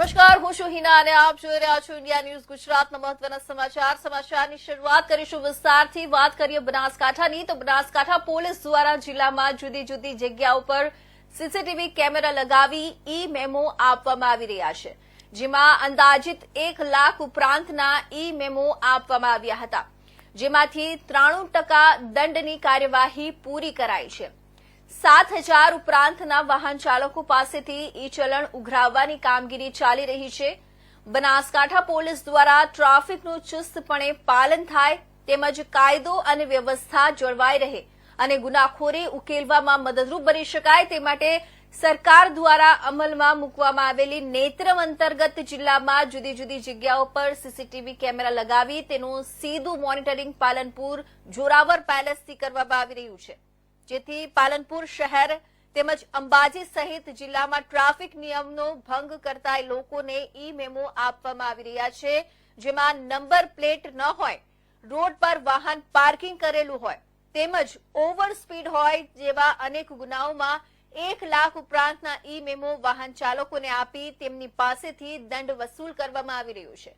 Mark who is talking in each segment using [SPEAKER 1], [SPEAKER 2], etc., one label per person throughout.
[SPEAKER 1] નમસ્કાર, હું છું હિના અને આપ જોઈ રહ્યા છો ઇન્ડિયા ન્યૂઝ ગુજરાતના મહત્વના સમાચારની શરૂઆત કરીશું વિસ્તારથી। વાત કરીએ બનાસકાંઠાની તો બનાસકાંઠા પોલીસ દ્વારા જિલ્લામાં જુદી જુદી જગ્યાઓ પર સીસીટીવી કેમેરા લગાવી ઈ મેમો આપવામાં આવી રહ્યા છે, જેમાં અંદાજિત 1 લાખ ઉપરાંતના ઈ મેમો આપવામાં આવ્યા હતા, જેમાંથી 93% દંડની કાર્યવાહી પૂરી કરાઈ છે। 7,000 ઉપરાંતના વાહન ચાલકો પાસેથી ઈ ચલણ ઉઘરાવવાની કામગીરી ચાલી રહી છે। બનાસકાંઠા પોલીસ દ્વારા ટ્રાફિકનું ચુસ્તપણે પાલન થાય તેમજ કાયદો અને વ્યવસ્થા જળવાઈ રહે અને ગુનાખોરી ઉકેલવામાં મદદરૂપ બની શકાય તે માટે સરકાર દ્વારા અમલમાં મૂકવામાં આવેલી નેત્રમ અંતર્ગત જિલ્લામાં જુદી જુદી જગ્યાઓ પર સીસીટીવી કેમેરા લગાવી તેનું સીધું મોનિટરિંગ પાલનપુર જોરાવર પેલેસથી કરવામાં આવી રહ્યું છે, જેથી પાલનપુર શહેર તેમજ અંબાજી સહિત જિલ્લામાં ટ્રાફિક નિયમનો ભંગ કરતા લોકોને ઈ મેમો આપવામાં આવી રહ્યા છે, જેમાં નંબર પ્લેટ ન હોય, રોડ પર વાહન પાર્કિંગ કરેલું હોય તેમજ ઓવર સ્પીડ હોય જેવા અનેક ગુનાઓમાં 1 લાખ ઉપરાંતના ઈ મેમો વાહન ચાલકોને આપી તેમની પાસેથી દંડ વસૂલ કરવામાં આવી રહ્યો છે,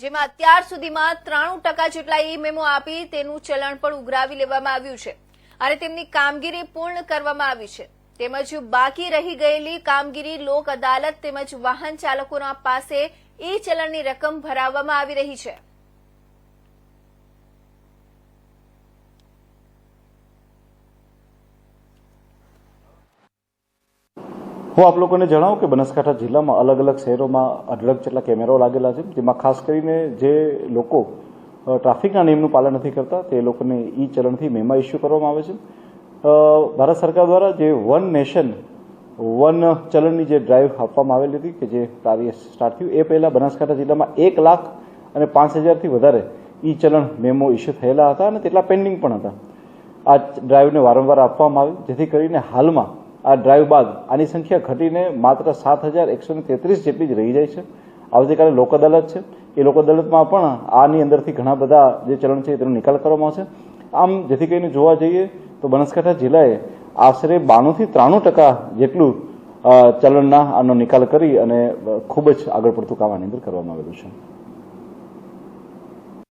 [SPEAKER 1] જેમાં અત્યાર સુધીમાં 93% જેટલા ઈ મેમો આપી તેનું ચલણ પણ ઉઘરાવી લેવામાં આવ્યું છે અને તેમની કામગીરી પૂર્ણ કરવામાં આવી છે, તેમજ બાકી રહી ગયેલી કામગીરી લોક અદાલત તેમજ વાહન ચાલકોના પાસે ઈ ચલણની રકમ ભરાવવામાં આવી રહી છે।
[SPEAKER 2] હું આપ લોકોને જણાવું કે બનાસકાંઠા જિલ્લામાં અલગ અલગ શહેરોમાં અઢળક જેટલા કેમેરાઓ લાગેલા છે, જેમાં ખાસ કરીને જે લોકો ટ્રાફિકના નિયમનું પાલન નથી કરતા તે લોકોને ઈ ચલણથી મેમા ઇસ્યુ કરવામાં આવે છે। ભારત સરકાર દ્વારા જે વન નેશન વન ચલણની જે ડ્રાઈવ આપવામાં આવેલી હતી કે જે કાર્ય સ્ટાર્ટ થયું એ પહેલાં બનાસકાંઠા જિલ્લામાં 1,05,000થી વધારે ઈ ચલણ મેમો ઇસ્યુ થયેલા હતા અને તેટલા પેન્ડિંગ પણ હતા। આ ડ્રાઈવને વારંવાર આપવામાં આવી, જેથી કરીને હાલમાં આ ડ્રાઈવ બાદ આની સંખ્યા ઘટીને માત્ર 7,133 જેટલી જ રહી જાય છે। આવતીકાલે લોક અદાલત છે, એ લોક અદાલતમાં પણ આની અંદરથી ઘણા બધા જે ચલણ છે તેનો નિકાલ કરવામાં આવશે। આમ જેથી કરીને જોવા જઈએ તો બનાસકાંઠા જિલ્લાએ આશરે 92થી 93% જેટલું ચલણના આનો નિકાલ કરી અને ખૂબ જ આગળ પડતું કામ આની અંદર કરવામાં આવેલું છે।